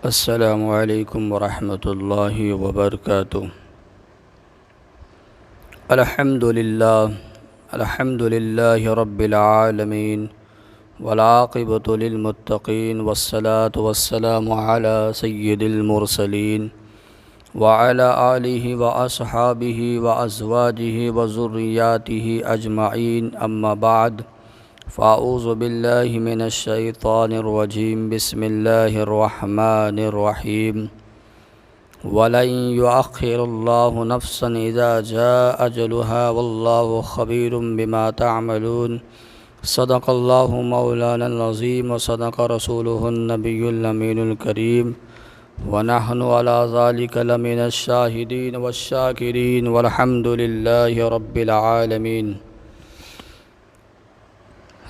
السلام علیکم ورحمۃ اللہ وبرکاتہ۔ الحمد للہ رب العالمین والعاقبۃ للمتقین والصلاة والسلام علی سید المرسلین وعلی آلہ واصحابہ وازواجہ وذریاتہ اجمعین، اما بعد فاعوذ باللہ من الشیطان الرجیم، بسم اللہ الرحمن الرحیم۔ وَلَن يُؤَخِّرَ اللَّهُ نَفْسًا إِذَا جَاءَ أَجَلُهَا وَاللَّهُ خَبِيرٌ بِمَا تَعْمَلُونَ۔ صدق اللہ مولانا العظیم وصدق رسولہ النبی الامین الکریم، ونحن علی ذلک لمن الشاہدین والشاکرین والحمد للہ رب العالمین۔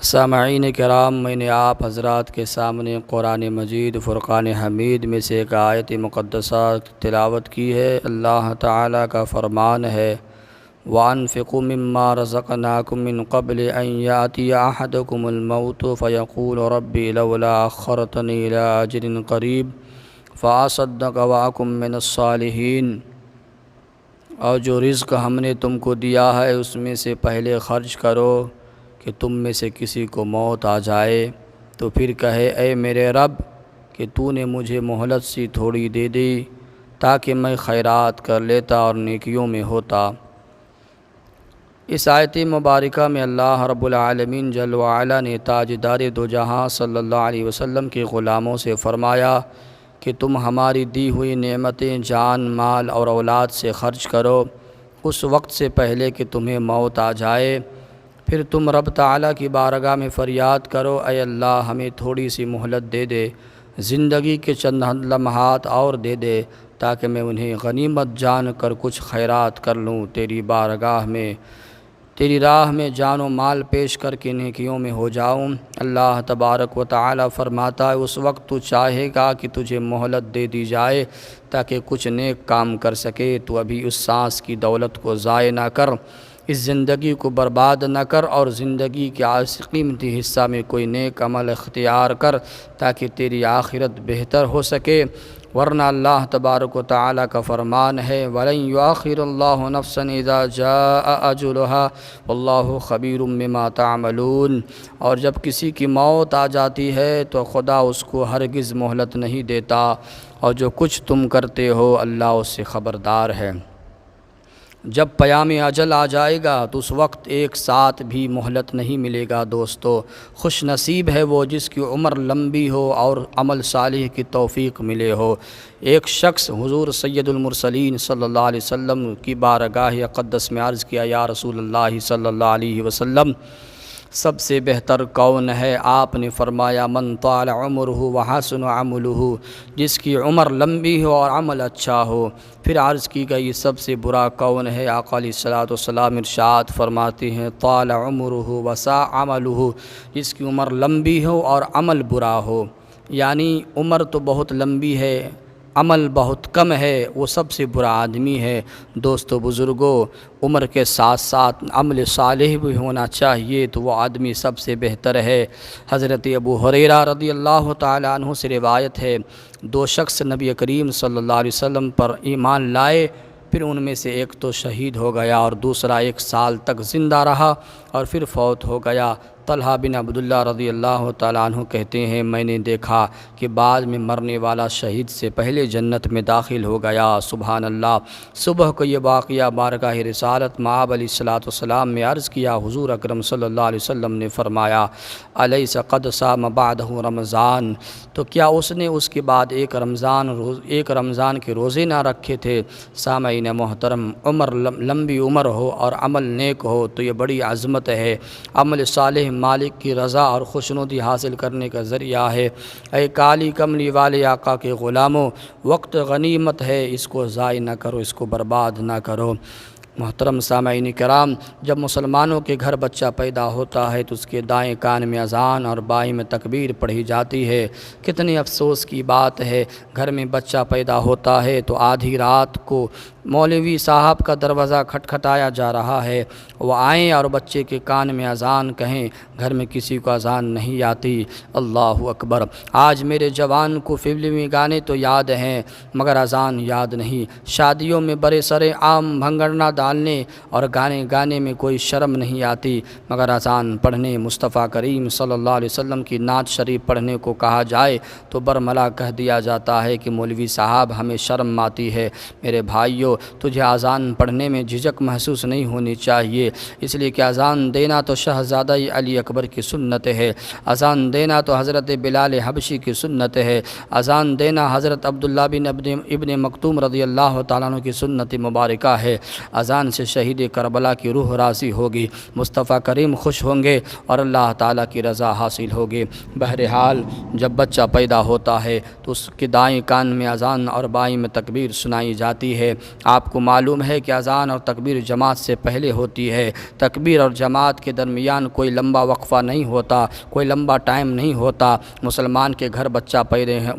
سامعین کرام، میں نے آپ حضرات کے سامنے قرآن مجید فرقان حمید میں سے ایک آیت مقدسہ تلاوت کی ہے۔ اللہ تعالیٰ کا فرمان ہے، وَأَنفِقُوا مِمَّا رَزَقْنَاكُم مِّن قَبْلِ أَن يَأْتِيَ أَحَدَكُمُ الْمَوْتُ فَيَقُولُ رَبِّ لَوْلَا أَخَّرْتَنِي إِلَىٰ أَجَلٍ قَرِيبٍ فَأَصَدَّقَ وَأَكُن مِّنَ الصَّالِحِينَ۔ اور جو رزق ہم نے تم کو دیا ہے اس میں سے پہلے خرچ کرو کہ تم میں سے کسی کو موت آ جائے تو پھر کہے، اے میرے رب کہ تو نے مجھے مہلت سی تھوڑی دے دی تاکہ میں خیرات کر لیتا اور نیکیوں میں ہوتا۔ اس آیت مبارکہ میں اللہ رب العالمین جل وعلا نے تاجدار دو جہاں صلی اللہ علیہ وسلم کے غلاموں سے فرمایا کہ تم ہماری دی ہوئی نعمتیں جان، مال اور اولاد سے خرچ کرو اس وقت سے پہلے کہ تمہیں موت آ جائے۔ پھر تم رب تعالیٰ کی بارگاہ میں فریاد کرو، اے اللہ ہمیں تھوڑی سی مہلت دے دے، زندگی کے چند لمحات اور دے دے تاکہ میں انہیں غنیمت جان کر کچھ خیرات کر لوں، تیری بارگاہ میں تیری راہ میں جان و مال پیش کر کے نیکیوں میں ہو جاؤں۔ اللہ تبارک و تعالیٰ فرماتا ہے، اس وقت تو چاہے گا کہ تجھے مہلت دے دی جائے تاکہ کچھ نیک کام کر سکے، تو ابھی اس سانس کی دولت کو ضائع نہ کر، اس زندگی کو برباد نہ کر، اور زندگی کے قیمتی حصہ میں کوئی نیک عمل اختیار کر تاکہ تیری آخرت بہتر ہو سکے، ورنہ اللہ تبارک و تعالیٰ کا فرمان ہے، وَلَن يُؤَخِّرَ اللَّهُ نَفْسًا إِذَا جَاءَ أَجَلُهَا وَاللَّهُ خَبِيرٌ بِمَا تَعْمَلُونَ۔ اور جب کسی کی موت آ جاتی ہے تو خدا اس کو ہرگز مہلت نہیں دیتا، اور جو کچھ تم کرتے ہو اللہ اس سے خبردار ہے۔ جب پیام اجل آ جائے گا تو اس وقت ایک ساتھ بھی مہلت نہیں ملے گا۔ دوستو، خوش نصیب ہے وہ جس کی عمر لمبی ہو اور عمل صالح کی توفیق ملے ہو۔ ایک شخص حضور سید المرسلین صلی اللہ علیہ وسلم کی بارگاہ اقدس میں عرض کیا، یا رسول اللہ صلی اللہ علیہ وسلم، سب سے بہتر کون ہے؟ آپ نے فرمایا، من طال عمرہ وحسن عملہ، جس کی عمر لمبی ہو اور عمل اچھا ہو۔ پھر عرض کی گئی، سب سے برا کون ہے؟ آقا علیہ الصلوۃ والسلام ارشاد فرماتے ہیں، طال عمرہ وساء عملہ، جس کی عمر لمبی ہو اور عمل برا ہو۔ یعنی عمر تو بہت لمبی ہے، عمل بہت کم ہے، وہ سب سے برا آدمی ہے۔ دوستو بزرگوں، عمر کے ساتھ ساتھ عمل صالح بھی ہونا چاہیے تو وہ آدمی سب سے بہتر ہے۔ حضرت ابو ہریرہ رضی اللہ تعالیٰ عنہ سے روایت ہے، دو شخص نبی کریم صلی اللہ علیہ وسلم پر ایمان لائے، پھر ان میں سے ایک تو شہید ہو گیا اور دوسرا 1 سال تک زندہ رہا اور پھر فوت ہو گیا۔ طلحہ بن عبداللہ رضی اللہ تعالیٰ عنہ کہتے ہیں، میں نے دیکھا کہ بعد میں مرنے والا شہید سے پہلے جنت میں داخل ہو گیا۔ سبحان اللہ۔ صبح کو یہ واقعہ بارگاہ رسالت مآب علیہ الصلوۃ والسلام میں عرض کیا، حضور اکرم صلی اللہ علیہ وسلم نے فرمایا، الیس قد صام بعدہ رمضان، تو کیا اس نے اس کے بعد ایک رمضان کے روزے نہ رکھے تھے؟ سامعین محترم، لمبی عمر ہو اور عمل نیک ہو تو یہ بڑی عظمت ہے۔ عمل صالح مالک کی رضا اور خوشنودی حاصل کرنے کا ذریعہ ہے۔ اے کالی کملی والے آقا کے غلاموں، وقت غنیمت ہے، اس کو ضائع نہ کرو، اس کو برباد نہ کرو۔ محترم سامعین کرام، جب مسلمانوں کے گھر بچہ پیدا ہوتا ہے تو اس کے دائیں کان میں اذان اور بائیں میں تکبیر پڑھی جاتی ہے۔ کتنی افسوس کی بات ہے، گھر میں بچہ پیدا ہوتا ہے تو آدھی رات کو مولوی صاحب کا دروازہ کھٹکھٹایا جا رہا ہے، وہ آئیں اور بچے کے کان میں اذان کہیں، گھر میں کسی کو اذان نہیں آتی۔ اللہ اکبر! آج میرے جوان کو فلمی گانے تو یاد ہیں مگر اذان یاد نہیں۔ شادیوں میں بڑے سرے عام بھنگڑنا ڈالنے اور گانے گانے میں کوئی شرم نہیں آتی، مگر اذان پڑھنے، مصطفیٰ کریم صلی اللہ علیہ وسلم کی نعت شریف پڑھنے کو کہا جائے تو برملا کہہ دیا جاتا ہے کہ مولوی صاحب ہمیں شرم آتی ہے۔ میرے بھائیو، تجھے اذان پڑھنے میں جھجک محسوس نہیں ہونی چاہیے، اس لیے کہ اذان دینا تو شہزادہ علی اکبر کی سنت ہے، اذان دینا تو حضرت بلال حبشی کی سنت ہے، اذان دینا حضرت عبداللہ بن ابن مکتوم رضی اللہ تعالیٰ عنہ کی سنت مبارکہ ہے۔ اذان سے شہید کربلا کی روح راضی ہوگی، مصطفیٰ کریم خوش ہوں گے اور اللہ تعالیٰ کی رضا حاصل ہوگی۔ بہرحال جب بچہ پیدا ہوتا ہے تو اس کے دائیں کان میں اذان اور بائیں میں تکبیر سنائی جاتی ہے۔ آپ کو معلوم ہے کہ اذان اور تکبیر جماعت سے پہلے ہوتی ہے۔ تکبیر اور جماعت کے درمیان کوئی لمبا وقفہ نہیں ہوتا، کوئی لمبا ٹائم نہیں ہوتا۔ مسلمان کے گھر بچہ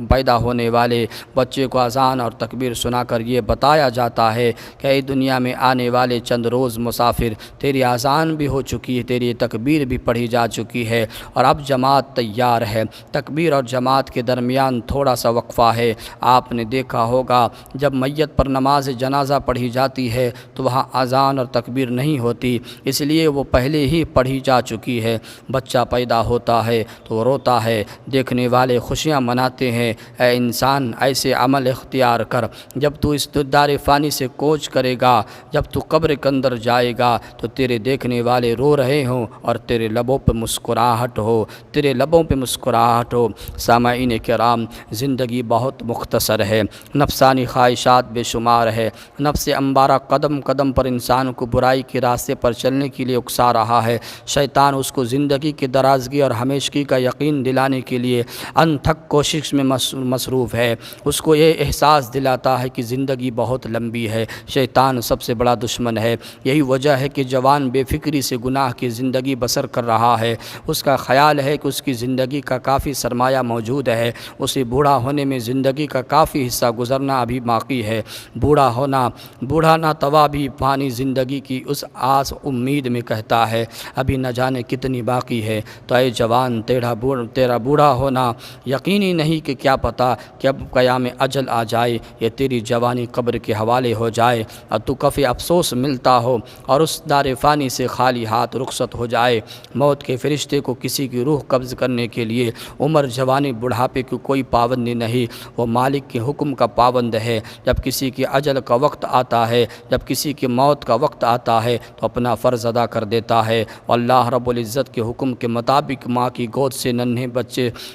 پیدا ہونے والے بچے کو اذان اور تکبیر سنا کر یہ بتایا جاتا ہے کہ اے دنیا میں آنے والے چند روز مسافر، تیری اذان بھی ہو چکی ہے، تیری تکبیر بھی پڑھی جا چکی ہے اور اب جماعت تیار ہے۔ تکبیر اور جماعت کے درمیان تھوڑا سا وقفہ ہے۔ آپ نے دیکھا ہوگا جب میت پر نماز جنازہ پڑھی جاتی ہے تو وہاں اذان اور تکبیر نہیں ہوتی، اس لیے وہ پہلے ہی پڑھی جا چکی ہے۔ بچہ پیدا ہوتا ہے تو وہ روتا ہے، دیکھنے والے خوشیاں مناتے ہیں۔ اے انسان، ایسے عمل اختیار کر، جب تو اس دار فانی سے کوچ کرے گا، جب تو قبر کے اندر جائے گا تو تیرے دیکھنے والے رو رہے ہوں اور تیرے لبوں پہ مسکراہٹ ہو، تیرے لبوں پہ مسکراہٹ ہو۔ سامعین کرام، زندگی بہت مختصر ہے، نفسانی خواہشات بے شمار ہے، نفس امارہ قدم قدم پر انسان کو برائی کے راستے پر چلنے کے لیے اکسا رہا ہے۔ شیطان اس کو زندگی کی درازگی اور ہمیشگی کا یقین دلانے کے لیے انتھک کوشش میں مصروف ہے۔ اس کو یہ احساس دلاتا ہے کہ زندگی بہت لمبی ہے۔ شیطان سب سے بڑا دشمن ہے۔ یہی وجہ ہے کہ جوان بے فکری سے گناہ کی زندگی بسر کر رہا ہے۔ اس کا خیال ہے کہ اس کی زندگی کا کافی سرمایہ موجود ہے، اسے بوڑھا ہونے میں زندگی کا کافی حصہ گزرنا ابھی باقی ہے۔ بوڑھا نہ توا بھی پانی زندگی کی اس آس امید میں کہتا ہے ابھی نہ جانے کتنی باقی ہے۔ تو اے جوان، تیرا بوڑھا ہونا یقینی نہیں کہ کیا پتہ کہ اب قیام اجل آ جائے، یہ تیری جوانی قبر کے حوالے ہو جائے اور تو کفِ افسوس ملتا ہو اور اس دار فانی سے خالی ہاتھ رخصت ہو جائے۔ موت کے فرشتے کو کسی کی روح قبض کرنے کے لیے عمر، جوانی، بڑھاپے کی کوئی پابندی نہیں، وہ مالک کے حکم کا پابند ہے۔ جب کسی کی اجل کا وقت آتا ہے، جب کسی کی موت کا وقت آتا ہے تو اپنا فرض ادا کر دیتا ہے۔ اللہ رب العزت کے حکم کے مطابق ماں کی گود سے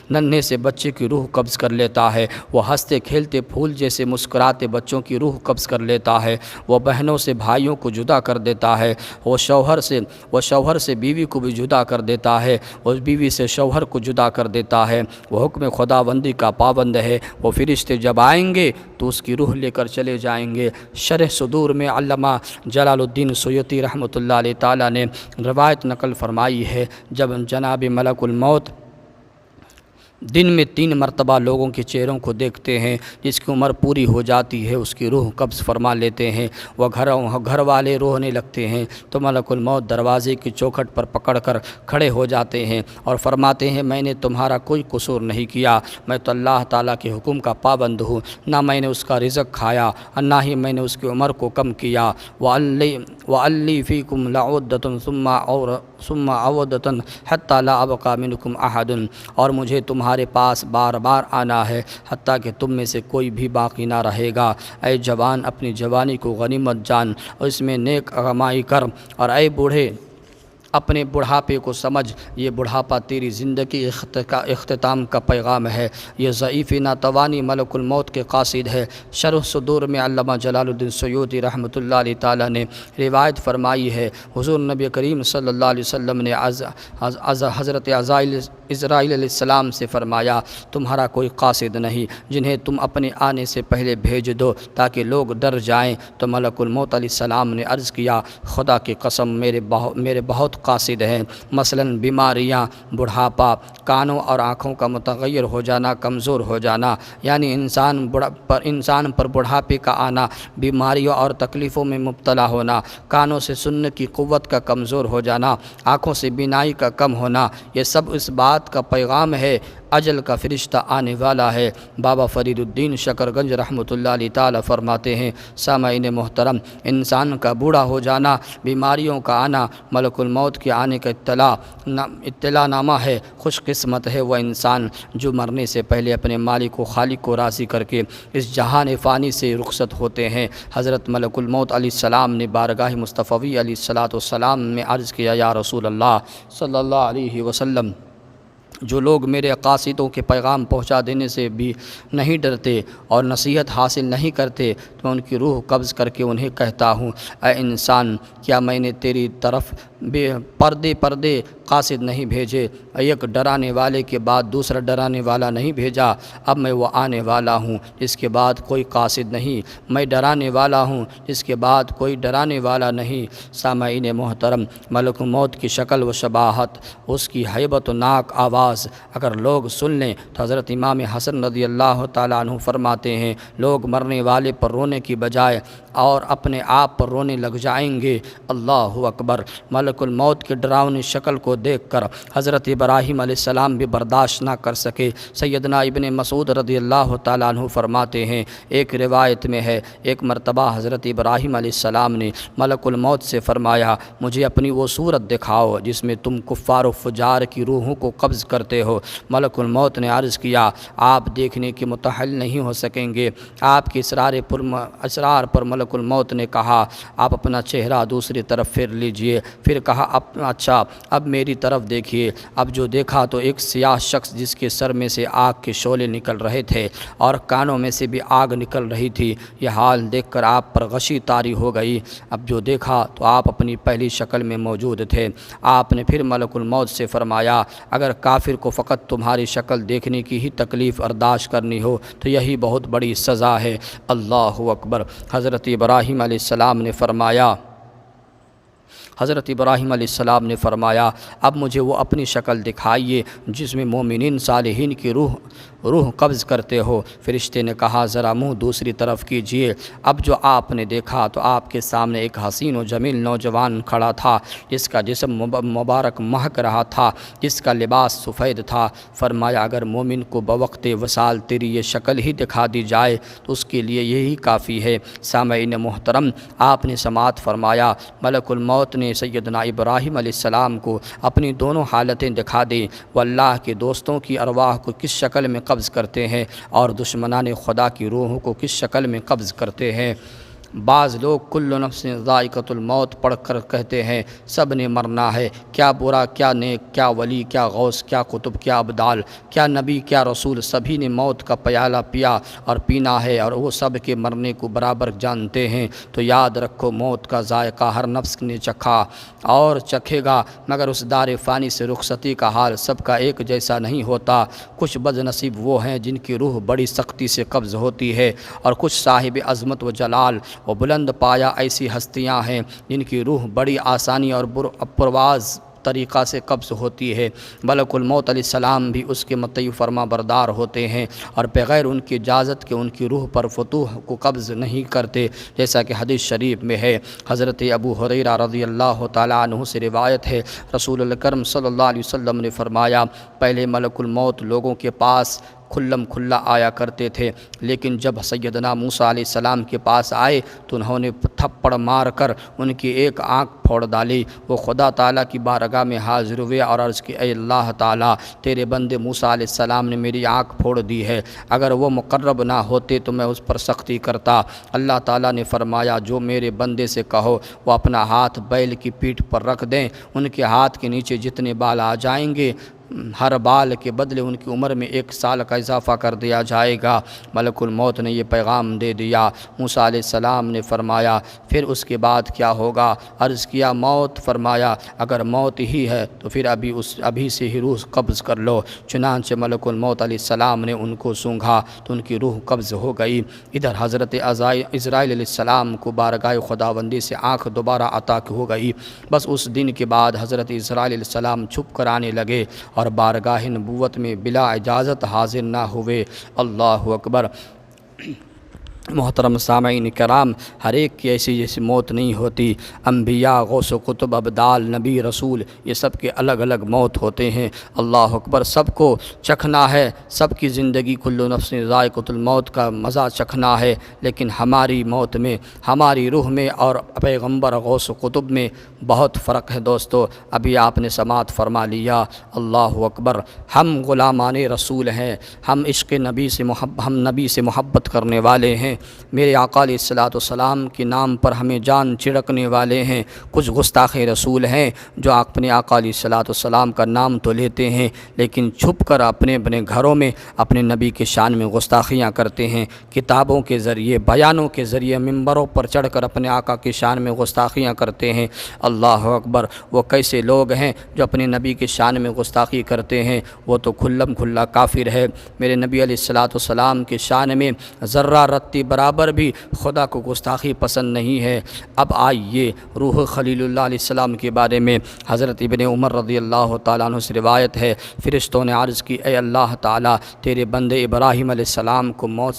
ننھے سے بچے کی روح قبض کر لیتا ہے۔ وہ ہنستے کھیلتے پھول جیسے مسکراتے بچوں کی روح قبض کر لیتا ہے۔ وہ بہنوں سے بھائیوں کو جدا کر دیتا ہے۔ وہ شوہر سے بیوی کو بھی جدا کر دیتا ہے، وہ بیوی سے شوہر کو جدا کر دیتا ہے۔ وہ حکم خداوندی کا پابند ہے۔ وہ فرشتے جب آئیں گے تو اس کی روح لے کر چلے جائیں گے۔ شرح صدور میں علامہ جلال الدین سیوطی رحمۃ اللہ علیہ تعالیٰ نے روایت نقل فرمائی ہے، جب جناب ملک الموت دن میں 3 مرتبہ لوگوں کے چہروں کو دیکھتے ہیں، جس کی عمر پوری ہو جاتی ہے اس کی روح قبض فرما لیتے ہیں۔ وہ گھر والے رونے لگتے ہیں تو ملک الموت دروازے کی چوکھٹ پر پکڑ کر کھڑے ہو جاتے ہیں اور فرماتے ہیں میں نے تمہارا کوئی قصور نہیں کیا، میں تو اللہ تعالیٰ کے حکم کا پابند ہوں، نہ میں نے اس کا رزق کھایا اور نہ ہی میں نے اس کی عمر کو کم کیا۔ وَأَلِّي فِيكُمْ لَعُدَّةٌ ثُمَّ عَوْدَةً حَتَّى لَا أَبْقَى مِنْكُمْ أَحَدٌ، اور مجھے تمہارے پاس بار بار آنا ہے حتیٰ کہ تم میں سے کوئی بھی باقی نہ رہے گا۔ اے جوان، اپنی جوانی کو غنیمت جان اور اس میں نیک کمائی کر، اور اے بوڑھے اپنے بڑھاپے کو سمجھ، یہ بڑھاپا تیری زندگی اختتام کا پیغام ہے۔ یہ ضعیف ناتوانی ملک الموت کے قاصد ہے۔ شرح صدور میں علامہ جلال الدین سیوطی رحمۃ اللہ علیہ تعالیٰ نے روایت فرمائی ہے، حضور نبی کریم صلی اللہ علیہ وسلم نے حضرت عزرائیل علیہ السلام سے فرمایا، تمہارا کوئی قاصد نہیں جنہیں تم اپنے آنے سے پہلے بھیج دو تاکہ لوگ ڈر جائیں۔ تو ملک الموت علیہ السلام نے عرض کیا، خدا کی قسم میرے بہت قاصد ہیں، مثلا بیماریاں، بڑھاپا، کانوں اور آنکھوں کا متغیر ہو جانا، کمزور ہو جانا، یعنی انسان پر بڑھاپے کا آنا، بیماریوں اور تکلیفوں میں مبتلا ہونا، کانوں سے سننے کی قوت کا کمزور ہو جانا، آنکھوں سے بینائی کا کم ہونا، یہ سب اس بات کا پیغام ہے اجل کا فرشتہ آنے والا ہے۔ بابا فرید الدین شکر گنج رحمۃ اللہ علیہ تعالیٰ فرماتے ہیں، سامعین محترم، انسان کا بوڑھا ہو جانا، بیماریوں کا آنا، ملک الموت کے آنے کا اطلاع نامہ ہے۔ خوش قسمت ہے وہ انسان جو مرنے سے پہلے اپنے مالک و خالق کو راضی کر کے اس جہان فانی سے رخصت ہوتے ہیں۔ حضرت ملک الموت علیہ السلام نے بارگاہ مصطفی علیہ السلام میں عرض کیا، یا رسول اللہ صلی اللہ علیہ وسلم، جو لوگ میرے قاصدوں کے پیغام پہنچا دینے سے بھی نہیں ڈرتے اور نصیحت حاصل نہیں کرتے، تو میں ان کی روح قبض کر کے انہیں کہتا ہوں، اے انسان، کیا میں نے تیری طرف پردے قاصد نہیں بھیجے؟ ایک ڈرانے والے کے بعد دوسرا ڈرانے والا نہیں بھیجا؟ اب میں وہ آنے والا ہوں جس کے بعد کوئی قاصد نہیں، میں ڈرانے والا ہوں جس کے بعد کوئی ڈرانے والا نہیں۔ سامعین محترم، ملک موت کی شکل و شباہت، اس کی ہیبت و ناک آواز اگر لوگ سن لیں تو حضرت امام حسن رضی اللہ تعالیٰ عنہ فرماتے ہیں، لوگ مرنے والے پر رونے کی بجائے اور اپنے آپ پر رونے لگ جائیں گے۔ اللہ اکبر۔ ملک الموت کی ڈراؤنی شکل کو دیکھ کر حضرت ابراہیم علیہ السلام بھی برداشت نہ کر سکے۔ سیدنا ابن مسعود رضی اللہ تعالیٰ عنہ فرماتے ہیں، ایک روایت میں ہے، ایک مرتبہ حضرت ابراہیم علیہ السلام نے ملک الموت سے فرمایا، مجھے اپنی وہ صورت دکھاؤ جس میں تم کفار و فجار کی روحوں کو قبض کرتے ہو۔ ملک الموت نے عرض کیا، آپ دیکھنے کے متحل نہیں ہو سکیں گے۔ آپ کے اسرار پر ملک الموت نے کہا، آپ اپنا چہرہ دوسری طرف پھیر لیجئے۔ پھر کہا، اچھا اب میری طرف دیکھیے۔ اب جو دیکھا تو ایک سیاہ شخص جس کے سر میں سے آگ کے شعلے نکل رہے تھے اور کانوں میں سے بھی آگ نکل رہی تھی۔ یہ حال دیکھ کر آپ پر غشی طاری ہو گئی۔ اب جو دیکھا تو آپ اپنی پہلی شکل میں موجود تھے۔ آپ نے پھر ملک الموت سے فرمایا، اگر کافر کو فقط تمہاری شکل دیکھنے کی ہی تکلیف برداشت کرنی ہو تو یہی بہت بڑی سزا ہے۔ اللہ اکبر۔ حضرت ابراہیم علیہ السلام نے فرمایا، اب مجھے وہ اپنی شکل دکھائیے جس میں مومنین صالحین کی روح قبض کرتے ہو۔ فرشتے نے کہا، ذرا منہ دوسری طرف کیجئے۔ اب جو آپ نے دیکھا تو آپ کے سامنے ایک حسین و جمیل نوجوان کھڑا تھا جس کا جسم مبارک مہک رہا تھا، جس کا لباس سفید تھا۔ فرمایا، اگر مومن کو بوقت وصال تیری یہ شکل ہی دکھا دی جائے تو اس کے لیے یہی کافی ہے۔ سامعین محترم، آپ نے سماعت فرمایا، ملک الموت نے سیدنا ابراہیم علیہ السلام کو اپنی دونوں حالتیں دکھا دیں، وہ اللہ کے دوستوں کی ارواح کو کس شکل میں قبض کرتے ہیں اور دشمنان خدا کی روحوں کو کس شکل میں قبض کرتے ہیں۔ بعض لوگ کل نفس ذائقۃ الموت پڑھ کر کہتے ہیں سب نے مرنا ہے، کیا برا کیا نیک، کیا ولی کیا غوث، کیا قطب کیا ابدال، کیا نبی کیا رسول، سبھی نے موت کا پیالہ پیا اور پینا ہے اور وہ سب کے مرنے کو برابر جانتے ہیں۔ تو یاد رکھو، موت کا ذائقہ ہر نفس نے چکھا اور چکھے گا، مگر اس دار فانی سے رخصتی کا حال سب کا ایک جیسا نہیں ہوتا۔ کچھ بد نصیب وہ ہیں جن کی روح بڑی سختی سے قبض ہوتی ہے، اور کچھ صاحب عظمت و جلال و بلند پایا ایسی ہستیاں ہیں جن کی روح بڑی آسانی اور پرواز طریقہ سے قبض ہوتی ہے۔ ملک الموت علیہ السلام بھی اس کے مطیع فرما بردار ہوتے ہیں اور بغیر ان کی اجازت کے ان کی روح پر فتوح کو قبض نہیں کرتے، جیسا کہ حدیث شریف میں ہے۔ حضرت ابو ہریرہ رضی اللہ تعالیٰ عنہ سے روایت ہے، رسول اکرم صلی اللہ علیہ وسلم نے فرمایا، پہلے ملک الموت لوگوں کے پاس کھلم کھلا آیا کرتے تھے، لیکن جب سیدنا موسیٰ علیہ السلام کے پاس آئے تو انہوں نے تھپڑ مار کر ان کی ایک آنکھ پھوڑ ڈالی۔ وہ خدا تعالیٰ کی بارگاہ میں حاضر ہوئے اور عرض کی اے اللہ تعالیٰ، تیرے بندے موسیٰ علیہ السلام نے میری آنکھ پھوڑ دی ہے، اگر وہ مقرب نہ ہوتے تو میں اس پر سختی کرتا۔ اللہ تعالیٰ نے فرمایا جو میرے بندے سے کہو وہ اپنا ہاتھ بیل کی پیٹھ پر رکھ دیں، ان کے ہاتھ کے نیچے جتنے بال آ جائیں گے ہر بال کے بدلے ان کی عمر میں 1 سال کا اضافہ کر دیا جائے گا۔ ملک الموت نے یہ پیغام دے دیا۔ موسیٰ علیہ السلام نے فرمایا پھر اس کے بعد کیا ہوگا؟ عرض کیا موت۔ فرمایا اگر موت ہی ہے تو پھر ابھی سے ہی روح قبض کر لو۔ چنانچہ ملک الموت علیہ السلام نے ان کو سونگھا تو ان کی روح قبض ہو گئی۔ ادھر حضرت اسرائیل علیہ السلام کو بارگاہ خداوندی سے آنکھ دوبارہ عطا ہو گئی۔ بس اس دن کے بعد حضرت اسرائیل علیہ السلام چھپ کر آنے لگے اور بارگاہ نبوت میں بلا اجازت حاضر نہ ہوئے۔ اللہ اکبر۔ محترم سامعین کرام، ہر ایک کی ایسی جیسی موت نہیں ہوتی۔ انبیاء، غوث و قطب، ابدال، نبی، رسول، یہ سب کے الگ الگ موت ہوتے ہیں۔ اللہ اکبر۔ سب کو چکھنا ہے، سب کی زندگی کل نفس ذائقۃ الموت کا مزہ چکھنا ہے، لیکن ہماری موت میں، ہماری روح میں اور پیغمبر غوث و قطب میں بہت فرق ہے دوستو۔ ابھی آپ نے سماعت فرما لیا۔ اللہ اکبر۔ ہم غلامان رسول ہیں، ہم عشق نبی سے نبی سے محبت کرنے والے ہیں۔ میرے آقا علیہ السلام کے نام پر ہمیں جان چھڑکنے والے ہیں۔ کچھ گستاخ رسول ہیں جو اپنے آقا علیہ السلام کا نام تو لیتے ہیں لیکن چھپ کر اپنے گھروں میں اپنے نبی کے شان میں گستاخیاں کرتے ہیں، کتابوں کے ذریعے، بیانوں کے ذریعے منبروں پر چڑھ کر اپنے آقا کی شان میں گستاخیاں کرتے ہیں۔ اللہ اکبر۔ وہ کیسے لوگ ہیں جو اپنے نبی کے شان میں گستاخی کرتے ہیں؟ وہ تو کھلم کھلا کافر ہے۔ میرے نبی علیہ السلام کے شان میں ذرہ رتی برابر بھی خدا کو گستاخی پسند نہیں ہے۔ اب آئیے روح خلیل اللہ علیہ السلام کے بارے میں حضرت ابن عمر رضی اللہ تعالیٰ عنہ سے روایت ہے، فرشتوں نے عرض کی اے اللہ تعالیٰ، تیرے بندے ابراہیم علیہ السلام کو موت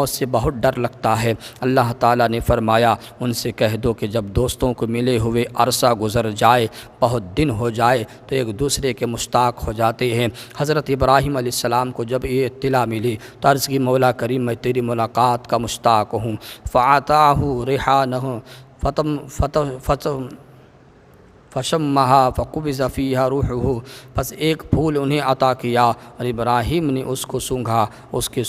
سے بہت ڈر لگتا ہے۔ اللہ تعالیٰ نے فرمایا ان سے کہہ دو کہ جب دوستوں کو ملے ہوئے عرصہ گزر جائے، بہت دن ہو جائے تو ایک دوسرے کے مشتاق ہو جاتے ہیں۔ حضرت ابراہیم علیہ السلام کو جب یہ اطلاع ملی تو عرض کی مولا کریم میں تیری ملاقات کا مشتاق ہوں۔ فَعَطَاهُ رِحَانَهُ فَشَمَّهَا فَقُبِضَ فِيهَا رُوحُهُ، پس ایک پھول انہیں عطا کیا اور ابراہیم نے اس کو سونگھا، اس کے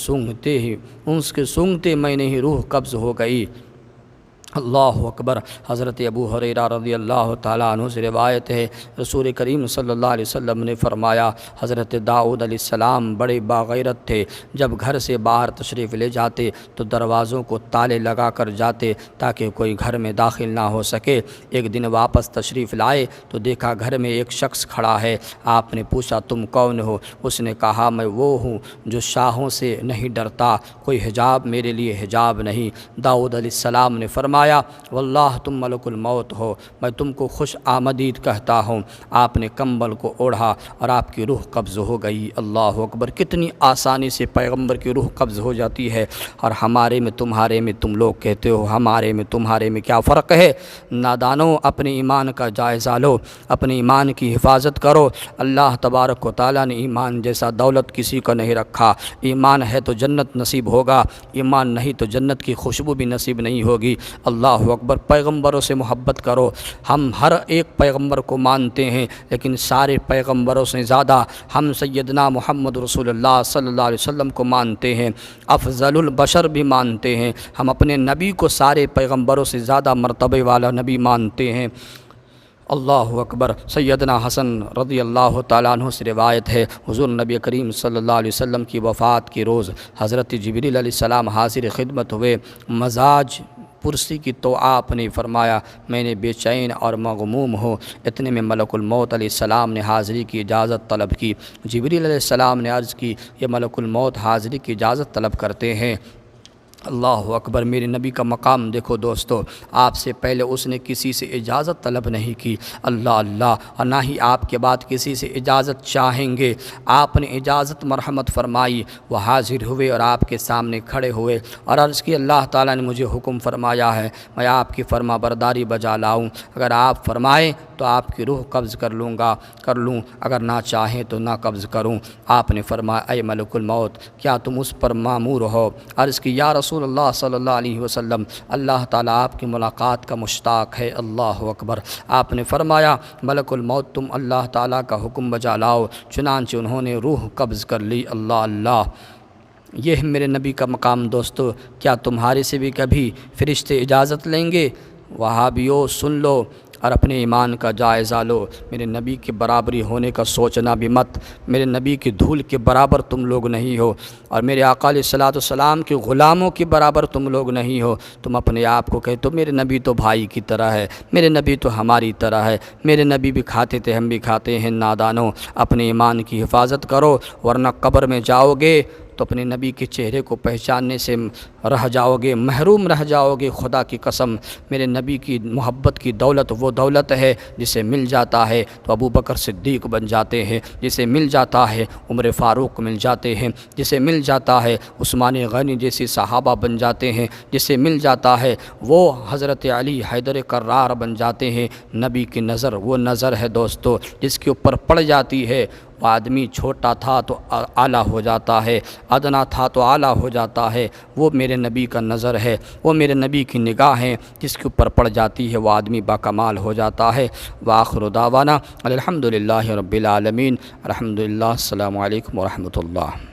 سونگتے میں نے ہی روح قبض ہو گئی۔ اللہ اکبر۔ حضرت ابو ہریرہ رضی اللہ تعالیٰ عنہ سے روایت ہے، رسول کریم صلی اللہ علیہ وسلم نے فرمایا حضرت داؤد علیہ السلام بڑے باغیرت تھے، جب گھر سے باہر تشریف لے جاتے تو دروازوں کو تالے لگا کر جاتے تاکہ کوئی گھر میں داخل نہ ہو سکے۔ ایک دن واپس تشریف لائے تو دیکھا گھر میں ایک شخص کھڑا ہے۔ آپ نے پوچھا تم کون ہو؟ اس نے کہا میں وہ ہوں جو شاہوں سے نہیں ڈرتا، کوئی حجاب میرے لیے حجاب نہیں۔ داؤد علیہ السلام نے فرمایا واللہ تم ملک الموت ہو، میں تم کو خوش آمدید کہتا ہوں۔ آپ نے کمبل کو اوڑھا اور آپ کی روح قبض ہو گئی۔ اللہ اکبر۔ کتنی آسانی سے پیغمبر کی روح قبض ہو جاتی ہے، اور ہمارے میں تمہارے میں تم لوگ کہتے ہو ہمارے میں تمہارے میں کیا فرق ہے؟ نادانوں، اپنے ایمان کا جائزہ لو، اپنے ایمان کی حفاظت کرو۔ اللہ تبارک و تعالیٰ نے ایمان جیسا دولت کسی کو نہیں رکھا۔ ایمان ہے تو جنت نصیب ہوگا، ایمان نہیں تو جنت کی خوشبو بھی نصیب نہیں ہوگی۔ اللہ اکبر۔ پیغمبروں سے محبت کرو۔ ہم ہر ایک پیغمبر کو مانتے ہیں لیکن سارے پیغمبروں سے زیادہ ہم سیدنا محمد رسول اللہ صلی اللہ علیہ وسلم کو مانتے ہیں، افضل البشر بھی مانتے ہیں۔ ہم اپنے نبی کو سارے پیغمبروں سے زیادہ مرتبے والا نبی مانتے ہیں۔ اللہ اکبر۔ سیدنا حسن رضی اللہ تعالیٰ عنہ سے روایت ہے، حضور نبی کریم صلی اللہ علیہ وسلم کی وفات کے روز حضرت جبریل علیہ السلام حاضر خدمت ہوئے۔ مزاج پرسی کی تو آپ نے فرمایا میں نے بے چین اور مغموم ہوں۔ اتنے میں ملک الموت علیہ السلام نے حاضری کی اجازت طلب کی۔ جبریل علیہ السلام نے عرض کی یہ ملک الموت حاضری کی اجازت طلب کرتے ہیں۔ اللہ اکبر۔ میرے نبی کا مقام دیکھو دوستو، آپ سے پہلے اس نے کسی سے اجازت طلب نہیں کی۔ اللہ اللہ۔ اور نہ ہی آپ کے بعد کسی سے اجازت چاہیں گے۔ آپ نے اجازت مرحمت فرمائی، وہ حاضر ہوئے اور آپ کے سامنے کھڑے ہوئے اور عرض کی اللہ تعالیٰ نے مجھے حکم فرمایا ہے میں آپ کی فرما برداری بجا لاؤں، اگر آپ فرمائیں تو تو آپ کی روح قبض کر لوں، اگر نہ چاہیں تو نہ قبض کروں۔ آپ نے فرمایا اے ملک الموت، کیا تم اس پر مامور ہو؟ عرض کی یا رسول اللہ صلی اللہ علیہ وسلم، اللہ تعالیٰ آپ کی ملاقات کا مشتاق ہے۔ اللہ اکبر۔ آپ نے فرمایا ملک الموت تم اللہ تعالیٰ کا حکم بجا لاؤ۔ چنانچہ انہوں نے روح قبض کر لی۔ اللہ، یہ ہے میرے نبی کا مقام۔ دوستو، کیا تمہارے سے بھی کبھی فرشتے اجازت لیں گے؟ وہابیوں سن لو اور اپنے ایمان کا جائزہ لو۔ میرے نبی کے برابری ہونے کا سوچنا بھی مت۔ میرے نبی کی دھول کے برابر تم لوگ نہیں ہو، اور میرے آقا علیہ الصلوۃ والسلام کے غلاموں کے برابر تم لوگ نہیں ہو۔ تم اپنے آپ کو کہتے ہو میرے نبی تو بھائی کی طرح ہے، میرے نبی تو ہماری طرح ہے، میرے نبی بھی کھاتے تھے ہم بھی کھاتے ہیں۔ نادانو، اپنے ایمان کی حفاظت کرو، ورنہ قبر میں جاؤ گے تو اپنے نبی کے چہرے کو پہچاننے سے رہ جاؤ گے، محروم رہ جاؤ گے۔ خدا کی قسم، میرے نبی کی محبت کی دولت وہ دولت ہے جسے مل جاتا ہے تو ابو بکر صدیق بن جاتے ہیں، جسے مل جاتا ہے عمر فاروق مل جاتے ہیں، جسے مل جاتا ہے عثمان غنی جیسی صحابہ بن جاتے ہیں، جسے مل جاتا ہے وہ حضرت علی حیدر کرار بن جاتے ہیں۔ نبی کی نظر وہ نظر ہے دوستو جس کے اوپر پڑ جاتی ہے، وہ آدمی چھوٹا تھا تو اعلیٰ ہو جاتا ہے، ادنا تھا تو اعلیٰ ہو جاتا ہے۔ وہ میرے نبی کا نظر ہے، وہ میرے نبی کی نگاہ ہے، جس کے اوپر پڑ جاتی ہے وہ آدمی باکمال ہو جاتا ہے۔ وآخر دعوانا الحمدللہ رب العالمین، الحمدللہ، السلام علیکم ورحمۃ اللہ۔